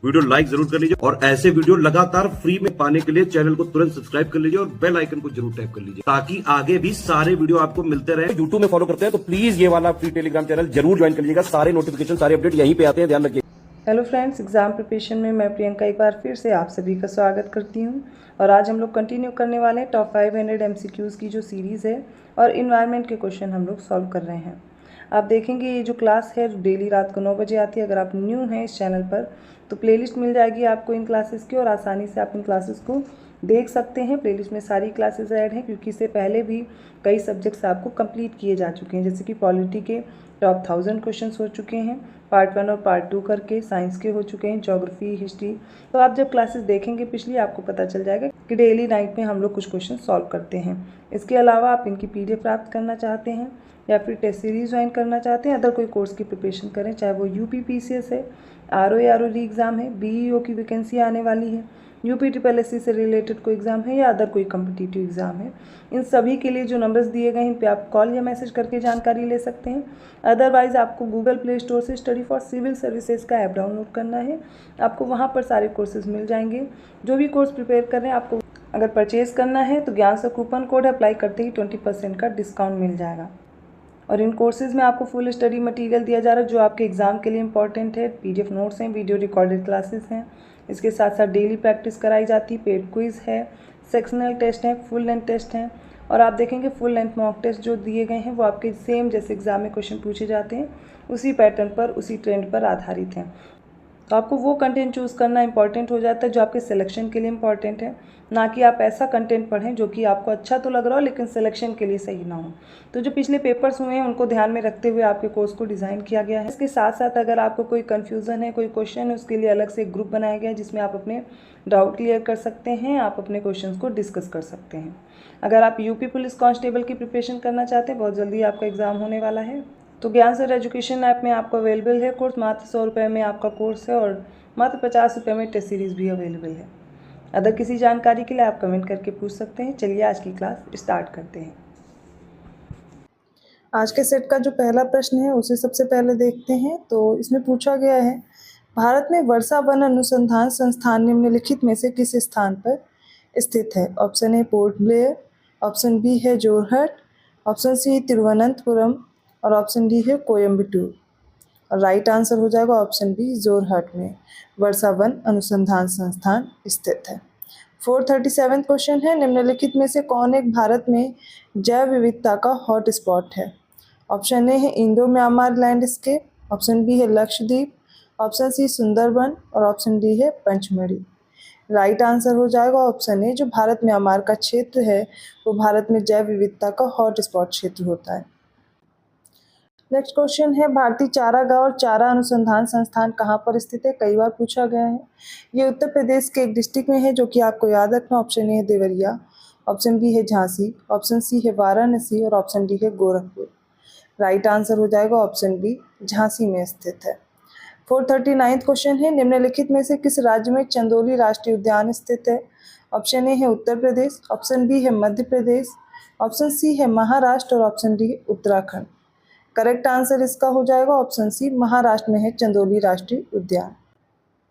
Video like जरूर कर लीजिए और ऐसे वीडियो लगातार फ्री में पाने के लिए चैनल को तुरंत सब्सक्राइब कर लीजिए और बेल आइकन को जरूर टैप कर लीजिए ताकि आगे भी सारे वीडियो आपको मिलते रहे। यूट्यूब में फॉलो करते हैं तो प्लीज ये वाला फ्री टेलीग्राम चैनल जरूर ज्वाइन कर लीजिएगा। सारे नोटिफिकेशन सारे अपडेट यहीं पे आते हैं, ध्यान रखिए। हेलो फ्रेंड्स, एग्ज़ाम प्रिपरेशन में मैं प्रियंका एक बार फिर से आप सभी का स्वागत करती हूं और आज हम लोग कंटिन्यू करने वाले हैं टॉप 500 MCQs की जो सीरीज़ है और इन्वायरमेंट के क्वेश्चन हम लोग सॉल्व कर रहे हैं। आप देखेंगे ये जो क्लास है डेली रात को 9 बजे आती है। अगर आप न्यू हैं इस चैनल पर तो प्लेलिस्ट मिल जाएगी आपको इन क्लासेस की और आसानी से आप इन क्लासेस को देख सकते हैं। प्लेलिस्ट में सारी क्लासेस ऐड हैं क्योंकि इससे पहले भी कई सब्जेक्ट्स आपको कंप्लीट किए जा चुके हैं, जैसे कि पॉलिटी के टॉप 1000 क्वेश्चंस हो चुके हैं, पार्ट 1 और पार्ट 2 करके, साइंस के हो चुके हैं, ज्योग्राफी, हिस्ट्री। तो आप जब क्लासेस देखेंगे पिछली आपको पता चल जाएगा कि डेली नाइट में हम लोग कुछ क्वेश्चन सॉल्व करते हैं। इसके अलावा आप इनकी PDF प्राप्त करना चाहते हैं या फिर टेस्ट सीरीज ज्वाइन करना चाहते हैं, अदर कोई कोर्स की प्रिपरेशन करें, चाहे वो UPPCS है, RO एग्ज़ाम है, BEO की वैकेंसी आने वाली है, UPSSC से रिलेटेड कोई एग्ज़ाम है या अदर कोई कम्पिटिटिव एग्ज़ाम है, इन सभी के लिए जो नंबर्स दिए गए हैं इन पे आप कॉल या मैसेज करके जानकारी ले सकते हैं। अदरवाइज़ आपको गूगल प्ले स्टोर से स्टडी फॉर सिविल सर्विसेज का ऐप डाउनलोड करना है। आपको वहाँ पर सारे कोर्सेज मिल जाएंगे। जो भी कोर्स प्रिपेयर कर रहे हैं आपको अगर परचेज़ करना है तो ज्ञान से कूपन कोड अप्लाई करते ही 20% का डिस्काउंट मिल जाएगा। और इन कोर्सेज़ में आपको फुल स्टडी मटेरियल दिया जा रहा है जो आपके एग्ज़ाम के लिए इंपॉर्टेंट है। PDF नोट्स हैं, वीडियो रिकॉर्डेड क्लासेस हैं, इसके साथ साथ डेली प्रैक्टिस कराई जाती है, पेड क्विज़ है, सेक्शनल टेस्ट हैं, फुल लेंथ टेस्ट हैं और आप देखेंगे फुल लेंथ मॉक टेस्ट जो दिए गए हैं वो आपके सेम जैसे एग्ज़ाम में क्वेश्चन पूछे जाते हैं उसी पैटर्न पर, उसी ट्रेंड पर आधारित हैं। तो आपको वो कंटेंट चूज़ करना इंपॉर्टेंट हो जाता है जो आपके सिलेक्शन के लिए इंपॉर्टेंट है, ना कि आप ऐसा कंटेंट पढ़ें जो कि आपको अच्छा तो लग रहा हो लेकिन सिलेक्शन के लिए सही ना हो। तो जो पिछले पेपर्स हुए हैं उनको ध्यान में रखते हुए आपके कोर्स को डिज़ाइन किया गया है। इसके साथ साथ अगर आपको कोई कन्फ्यूज़न है, कोई क्वेश्चन है, उसके लिए अलग से एक ग्रुप बनाया गया है जिसमें आप अपने डाउट क्लियर कर सकते हैं, आप अपने क्वेश्चन को डिस्कस कर सकते हैं। अगर आप UP पुलिस कांस्टेबल की प्रिपरेशन करना चाहते हैं, बहुत जल्दी आपका एग्ज़ाम होने वाला है, तो ज्ञान सर एजुकेशन ऐप में आपको अवेलेबल है कोर्स। मात्र 100 रुपये में आपका कोर्स है और मात्र 50 रुपये में टेस्ट सीरीज़ भी अवेलेबल है। अदर किसी जानकारी के लिए आप कमेंट करके पूछ सकते हैं। चलिए आज की क्लास स्टार्ट करते हैं। आज के सेट का जो पहला प्रश्न है उसे सबसे पहले देखते हैं। तो इसमें पूछा गया है, भारत में वर्षा वन अनुसंधान संस्थान निम्नलिखित में से किस स्थान पर स्थित है? Option A Port Blair, option B है जोरहट, ऑप्शन सी तिरुवनंतपुरम और ऑप्शन डी है कोयम्बटूर। और राइट आंसर हो जाएगा ऑप्शन बी, जोरहट में वर्षा वन अनुसंधान संस्थान स्थित है। 437 क्वेश्चन है, निम्नलिखित में से कौन एक भारत में जैव विविधता का हॉट स्पॉट है? ऑप्शन ए है Indo Myanmar landscape, option B है लक्षद्वीप, ऑप्शन सी सुंदरबन और ऑप्शन डी है पंचमढ़ी। राइट आंसर हो जाएगा ऑप्शन ए, जो भारत म्यांमार का क्षेत्र है वो भारत में जैव विविधता का हॉट स्पॉट क्षेत्र होता है। नेक्स्ट क्वेश्चन है, भारतीय चारागाह और चारा अनुसंधान संस्थान कहाँ पर स्थित है? कई बार पूछा गया है। ये उत्तर प्रदेश के एक डिस्ट्रिक्ट में है जो कि आपको याद रखना। ऑप्शन ए है देवरिया, ऑप्शन बी है झांसी, ऑप्शन सी है वाराणसी और ऑप्शन डी है गोरखपुर। राइट आंसर हो जाएगा ऑप्शन बी, झांसी में स्थित है। 439 क्वेश्चन है, निम्नलिखित में से किस राज्य में चंदौली राष्ट्रीय उद्यान स्थित है? ऑप्शन ए है उत्तर प्रदेश, ऑप्शन बी है मध्य प्रदेश, ऑप्शन सी है महाराष्ट्र और ऑप्शन डी है उत्तराखंड। करेक्ट आंसर इसका हो जाएगा ऑप्शन सी, महाराष्ट्र में है चंदौली राष्ट्रीय उद्यान।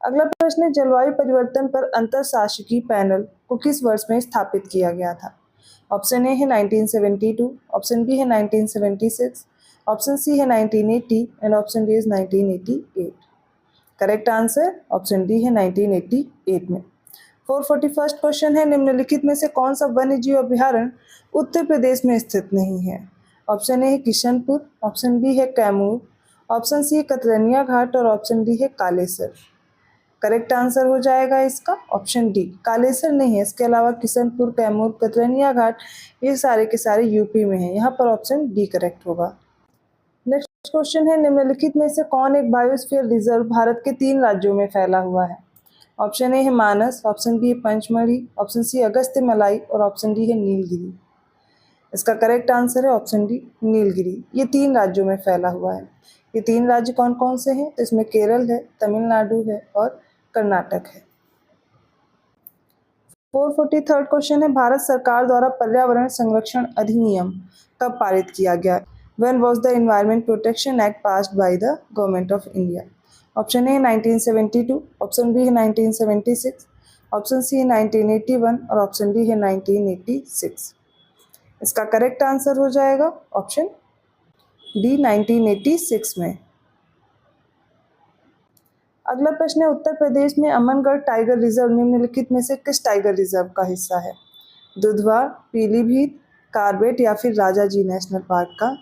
अगला प्रश्न है, जलवायु परिवर्तन पर अंतरशासकीय पैनल को किस वर्ष में स्थापित किया गया था? ऑप्शन ए है 1972, ऑप्शन बी है 1976, ऑप्शन सी है 1980 and option D is 1988। Correct answer option D है 1988 में। 441 क्वेश्चन है, निम्नलिखित में से कौन सा वन्य जीव अभ्यारण्य उत्तर प्रदेश में स्थित नहीं है? ऑप्शन ए है किशनपुर, ऑप्शन बी है कैमूर, ऑप्शन सी है कतरनिया घाट और ऑप्शन डी है कालेसर। करेक्ट आंसर हो जाएगा इसका ऑप्शन डी, कालेसर नहीं है। इसके अलावा किशनपुर, कैमूर, कतरनिया घाट ये सारे के सारे यूपी में हैं। यहाँ पर ऑप्शन डी करेक्ट होगा। नेक्स्ट क्वेश्चन है, निम्नलिखित में से कौन एक बायोस्फीयर रिजर्व भारत के 3 राज्यों में फैला हुआ है? ऑप्शन ए है मानस, ऑप्शन बी है पंचमढ़ी, ऑप्शन सी अगस्त्य मलाई और ऑप्शन डी है नीलगिरी। इसका करेक्ट आंसर है ऑप्शन डी, नीलगिरी। ये 3 राज्यों में फैला हुआ है। ये 3 राज्य कौन कौन से हैं? तो इसमें केरल है, तमिलनाडु है और कर्नाटक है। 443 क्वेश्चन है, भारत सरकार द्वारा पर्यावरण संरक्षण अधिनियम कब पारित किया गया? When was the Environment Protection Act passed by the Government of India? Option A 1972, option B है 1976, ऑप्शन सी है 1981 और ऑप्शन डी है 1986। इसका करेक्ट आंसर हो जाएगा ऑप्शन डी 1986 में। अगला प्रश्न है उत्तर प्रदेश में अमनगढ़ टाइगर रिजर्व निम्नलिखित में से किस टाइगर रिजर्व का हिस्सा है? दुधवा, पीलीभीत, कार्बेट या फिर राजाजी नेशनल पार्क का?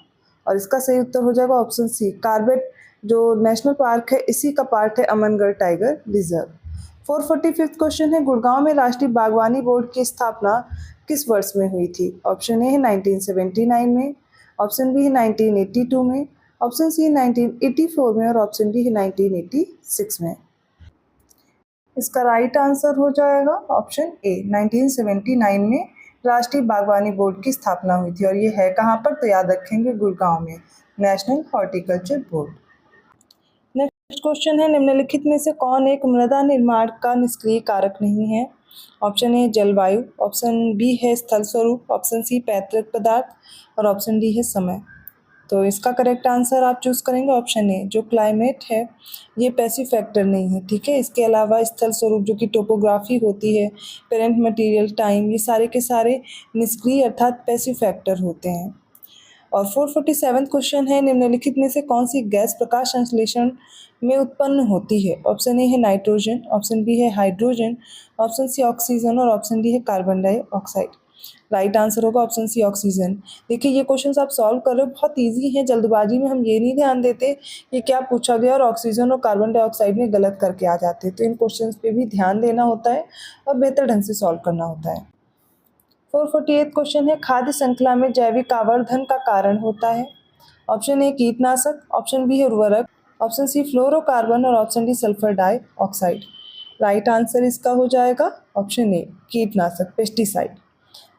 और इसका सही उत्तर हो जाएगा ऑप्शन सी, कार्बेट जो नेशनल पार्क है इसी का पार्ट है अमनगढ़ टाइगर रिजर्व। 445 क्वेश्चन है गुड़गांव में राष्ट्रीय बागवानी बोर्ड की स्थापना किस वर्ष में हुई थी? ऑप्शन ए है 1979 में, ऑप्शन बी है 1982 में, ऑप्शन सी है 1984 में और ऑप्शन डी है 1986 में। इसका राइट आंसर हो जाएगा ऑप्शन ए 1979 में राष्ट्रीय बागवानी बोर्ड की स्थापना हुई थी और ये है कहाँ पर, तो याद रखेंगे गुड़गांव में, national horticulture board. Next question है निम्नलिखित में से कौन एक मृदा निर्माण का निष्क्रिय कारक नहीं है? ऑप्शन ए जलवायु, ऑप्शन बी है स्थल स्वरूप, ऑप्शन सी पैतृक पदार्थ और ऑप्शन डी है समय। तो इसका करेक्ट आंसर आप चूज़ करेंगे ऑप्शन ए, जो क्लाइमेट है ये पैसिव फैक्टर नहीं है, ठीक है। इसके अलावा स्थल स्वरूप जो कि टोपोग्राफी होती है, पेरेंट मटेरियल, टाइम, ये सारे के सारे निष्क्रिय अर्थात पैसिव फैक्टर होते हैं। और 447 क्वेश्चन है निम्नलिखित में से कौन सी गैस प्रकाश संश्लेषण में उत्पन्न होती है? ऑप्शन ए है नाइट्रोजन, ऑप्शन बी है हाइड्रोजन, ऑप्शन सी ऑक्सीजन और ऑप्शन डी है कार्बन डाइऑक्साइड। राइट आंसर होगा ऑप्शन सी ऑक्सीजन। देखिए ये क्वेश्चंस आप सॉल्व कर रहे हो, बहुत इजी है, जल्दबाजी में हम ये नहीं ध्यान देते कि क्या पूछा गया और ऑक्सीजन और कार्बन डाइऑक्साइड में गलत करके आ जाते हैं। तो इन क्वेश्चंस पे भी ध्यान देना होता है और बेहतर ढंग से सॉल्व करना होता है। 448 क्वेश्चन है खाद्य श्रृंखला में जैविक आवर्धन का कारण होता है? ऑप्शन ए कीटनाशक, ऑप्शन बी है उर्वरक, ऑप्शन सी फ्लोरोकार्बन और option D sulphur dioxide. Right answer इसका हो जाएगा ऑप्शन ए कीटनाशक, पेस्टिसाइड।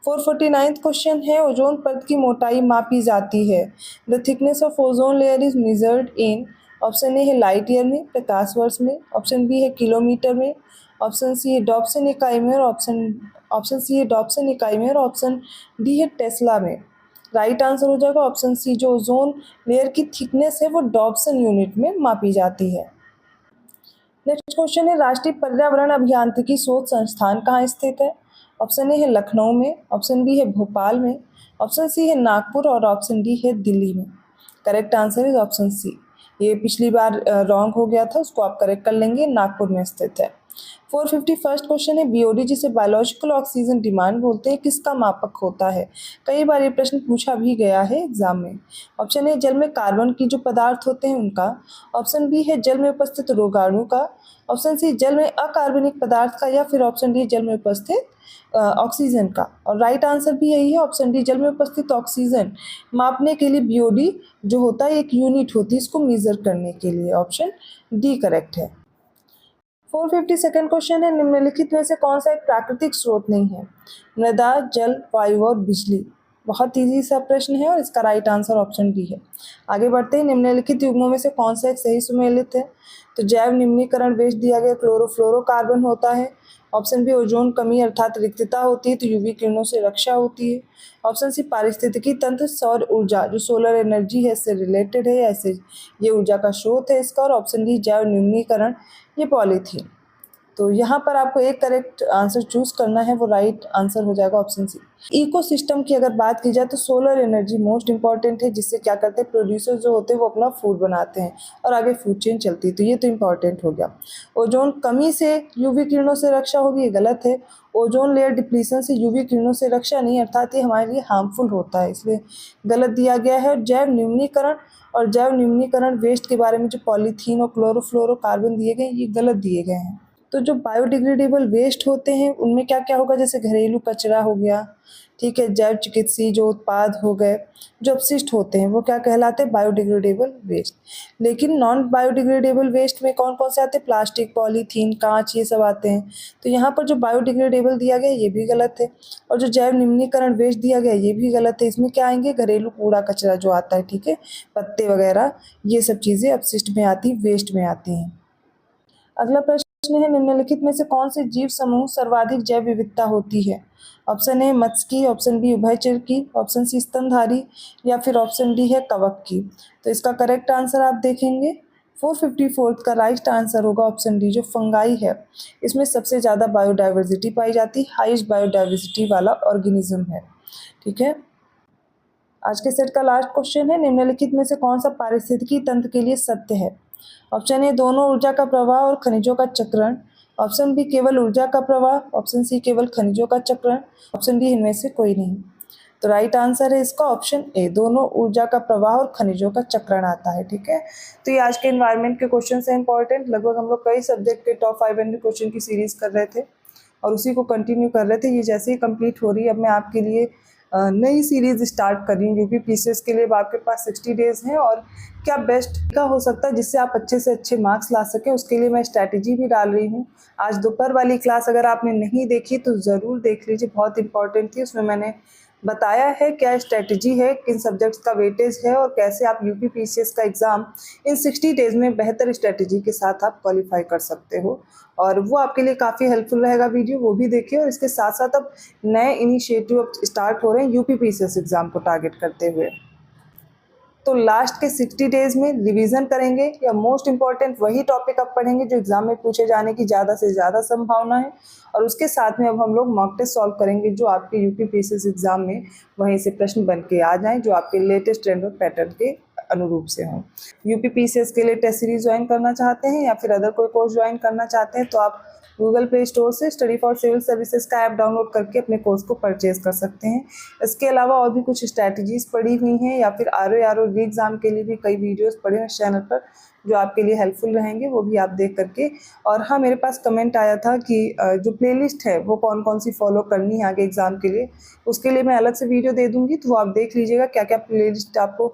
449 क्वेश्चन है ओजोन परत की मोटाई मापी जाती है। The thickness of ozone layer is measured in, option A है लाइट ईयर में, प्रकाश वर्ष में, ऑप्शन बी है किलोमीटर में, ऑप्शन सी है डॉप्सन इकाई में और ऑप्शन सी है डॉप्सन इकाई में और ऑप्शन डी है टेस्ला में। राइट आंसर हो जाएगा ऑप्शन सी, जो ओजोन लेयर की थिकनेस है वो डॉप्सन यूनिट में मापी जाती है। नेक्स्ट क्वेश्चन है राष्ट्रीय पर्यावरण अभियांत्रिकी शोध संस्थान कहाँ स्थित है? ऑप्शन ए है लखनऊ में, ऑप्शन बी है भोपाल में, ऑप्शन सी है नागपुर और ऑप्शन डी है दिल्ली में। Correct answer is option C. ये पिछली बार रॉन्ग हो गया था, उसको आप करेक्ट कर लेंगे, नागपुर में स्थित है। 451 क्वेश्चन है बीओडी जिसे बायोलॉजिकल ऑक्सीजन डिमांड बोलते हैं किसका मापक होता है? कई बार ये प्रश्न पूछा भी गया है एग्जाम में। ऑप्शन ए जल में कार्बन की जो पदार्थ होते हैं उनका, ऑप्शन बी है जल में उपस्थित रोगाणु का, ऑप्शन सी जल में अकार्बनिक पदार्थ का या फिर ऑप्शन डी जल में उपस्थित ऑक्सीजन का। और राइट आंसर भी यही है ऑप्शन डी, जल में उपस्थित ऑक्सीजन मापने के लिए बीओडी जो होता है एक यूनिट होती है इसको मेजर करने के लिए। ऑप्शन डी करेक्ट है। 452 क्वेश्चन है निम्नलिखित में से कौन सा एक प्राकृतिक स्रोत नहीं है? मृदा, जल, वायु और बिजली। बहुत इजी सा प्रश्न है और इसका राइट आंसर ऑप्शन डी है। आगे बढ़ते हैं, निम्नलिखित युग्मों में से कौन सा एक सही सुमेलित है? तो जैव निम्नीकरण वेस्ट दिया गया क्लोरोफ्लोरोकार्बन होता है। ऑप्शन बी ओजोन कमी अर्थात रिक्तता होती है तो यूवी किरणों से रक्षा होती है। ऑप्शन सी पारिस्थितिकी तंत्र, सौर ऊर्जा जो सोलर एनर्जी है इससे रिलेटेड है, ऐसे ये ऊर्जा का स्रोत है इसका। और ऑप्शन डी जैव निम्नीकरण, ये पॉलीथीन। तो यहाँ पर आपको एक करेक्ट आंसर चूज करना है, वो राइट आंसर हो जाएगा ऑप्शन सी। इकोसिस्टम की अगर बात की जाए तो सोलर एनर्जी मोस्ट इंपॉर्टेंट है, जिससे क्या करते हैं प्रोड्यूसर जो होते हैं वो अपना फूड बनाते हैं और आगे फूड चेन चलती है, तो ये तो इंपॉर्टेंट हो गया। ओजोन कमी से यूवी किरणों से रक्षा होगी, ये गलत है। ओजोन लेयर डिप्लीशन से यूवी किरणों से रक्षा नहीं, अर्थात ये हमारे लिए हार्मफुल होता है, इसलिए गलत दिया गया है। और जैव न्यूनीकरण वेस्ट के बारे में जो पॉलीथीन और क्लोरोफ्लोरोकार्बन दिए गए ये गलत दिए गए हैं। तो जो बायोडिग्रेडेबल वेस्ट होते हैं उनमें क्या क्या होगा, जैसे घरेलू कचरा हो गया, ठीक है, जैव चिकित्सीय जो उत्पाद हो गए, जो अपशिष्ट होते हैं वो क्या कहलाते हैं, बायोडिग्रेडेबल वेस्ट। लेकिन नॉन बायोडिग्रेडेबल वेस्ट में कौन कौन से आते हैं, प्लास्टिक, पॉलीथीन, कांच, ये सब आते हैं। तो यहाँ पर जो बायोडिग्रेडेबल दिया गया ये भी गलत है, और जो जैव निम्नीकरण वेस्ट दिया गया ये भी गलत है। इसमें क्या आएंगे, घरेलू कूड़ा कचरा जो आता है, ठीक है, पत्ते वगैरह, ये सब चीज़ें अपशिष्ट में आती, वेस्ट में आती हैं। अगला प्रश्न है निम्नलिखित में से कौन से जीव समूह सर्वाधिक जैव विविधता होती है? ऑप्शन ए मत्स्य की, ऑप्शन बी उभयचर की, ऑप्शन सी स्तनधारी या फिर ऑप्शन डी है कवक की। तो इसका करेक्ट आंसर आप देखेंगे 454 का राइट आंसर होगा ऑप्शन डी, जो फंगाई है इसमें सबसे ज़्यादा बायोडाइवर्सिटी पाई जाती है, हाईएस्ट बायोडाइवर्सिटी वाला ऑर्गेनिज्म है। ठीक है, आज के सेट का लास्ट क्वेश्चन है, निम्नलिखित में से कौन सा पारिस्थितिकी तंत्र के लिए सत्य है? ऑप्शन ए दोनों ऊर्जा का प्रवाह और खनिजों का चक्रण, ऑप्शन बी केवल ऊर्जा का प्रवाह, ऑप्शन सी केवल खनिजों का चक्रण, ऑप्शन डी इनमें से कोई नहीं। तो राइट आंसर है इसका ऑप्शन ए, दोनों ऊर्जा का प्रवाह और खनिजों का चक्रण आता है। ठीक है, तो ये आज के एनवायरनमेंट के क्वेश्चन है इंपॉर्टेंट। लगभग हम लोग कई सब्जेक्ट के टॉप 500 क्वेश्चन की सीरीज कर रहे थे और उसी को कंटिन्यू कर रहे थे। ये जैसे ही कंप्लीट हो रही है, अब मैं आपके लिए नई सीरीज स्टार्ट कर रही हूँ यूपी पीसीएस के लिए। अब आपके पास 60 डेज हैं और क्या बेस्ट का हो सकता है जिससे आप अच्छे से अच्छे मार्क्स ला सकें, उसके लिए मैं स्ट्रैटेजी भी डाल रही हूँ। आज दोपहर वाली क्लास अगर आपने नहीं देखी तो ज़रूर देख लीजिए, बहुत इंपॉर्टेंट थी। उसमें मैंने बताया है क्या स्ट्रैटेजी है, किन सब्जेक्ट्स का वेटेज है और कैसे आप यूपी पीसीएस का एग्ज़ाम इन 60 डेज़ में बेहतर स्ट्रैटेजी के साथ आप क्वालिफाई कर सकते हो। और वो आपके लिए काफ़ी हेल्पफुल रहेगा वीडियो, वो भी देखिए। और इसके साथ साथ अब नए इनिशिएटिव अब स्टार्ट हो रहे हैं यूपी पीसीएस एग्ज़ाम को टारगेट करते हुए। तो लास्ट के 60 डेज़ में रिवीजन करेंगे या मोस्ट इंपॉर्टेंट वही टॉपिक अब पढ़ेंगे जो एग्जाम में पूछे जाने की ज़्यादा से ज़्यादा संभावना है। और उसके साथ में अब हम लोग मॉक टेस्ट सॉल्व करेंगे जो आपके यूपी पीसीएस एग्जाम में वहीं से प्रश्न बन के आ जाएं, जो आपके लेटेस्ट ट्रेंड और पैटर्न के अनुरूप से हों। यूपी पीसीएस के लिए टेस्ट सीरीज ज्वाइन करना चाहते हैं या फिर अदर कोई कोर्स ज्वाइन करना चाहते हैं तो आप गूगल प्ले स्टोर से स्टडी फॉर सिविल सर्विसेज का ऐप डाउनलोड करके अपने कोर्स को परचेज कर सकते हैं। इसके अलावा और भी कुछ स्ट्रैटेजीज पड़ी हुई हैं या फिर आरओ री एग्ज़ाम के लिए भी कई वीडियोस पड़े हैं इस चैनल पर जो आपके लिए हेल्पफुल रहेंगे, वो भी आप देख करके। और हाँ, मेरे पास कमेंट आया था कि जो प्लेलिस्ट है वो कौन कौन सी फॉलो करनी है आगे एग्ज़ाम के लिए, उसके लिए मैं अलग से वीडियो दे दूँगी, तो वो आप देख लीजिएगा क्या क्या प्लेलिस्ट आपको,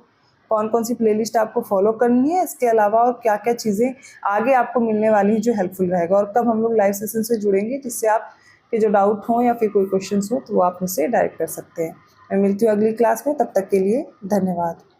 कौन कौन सी प्लेलिस्ट आपको फॉलो करनी है, इसके अलावा और क्या क्या चीज़ें आगे आपको मिलने वाली हैं जो हेल्पफुल रहेगा। और कब हम लोग लाइव सेशन से जुड़ेंगे जिससे आप के जो डाउट हों या फिर कोई क्वेश्चन हो तो वो आप मुझसे डायरेक्ट कर सकते हैं। मैं मिलती हूँ अगली क्लास में, तब तक के लिए धन्यवाद।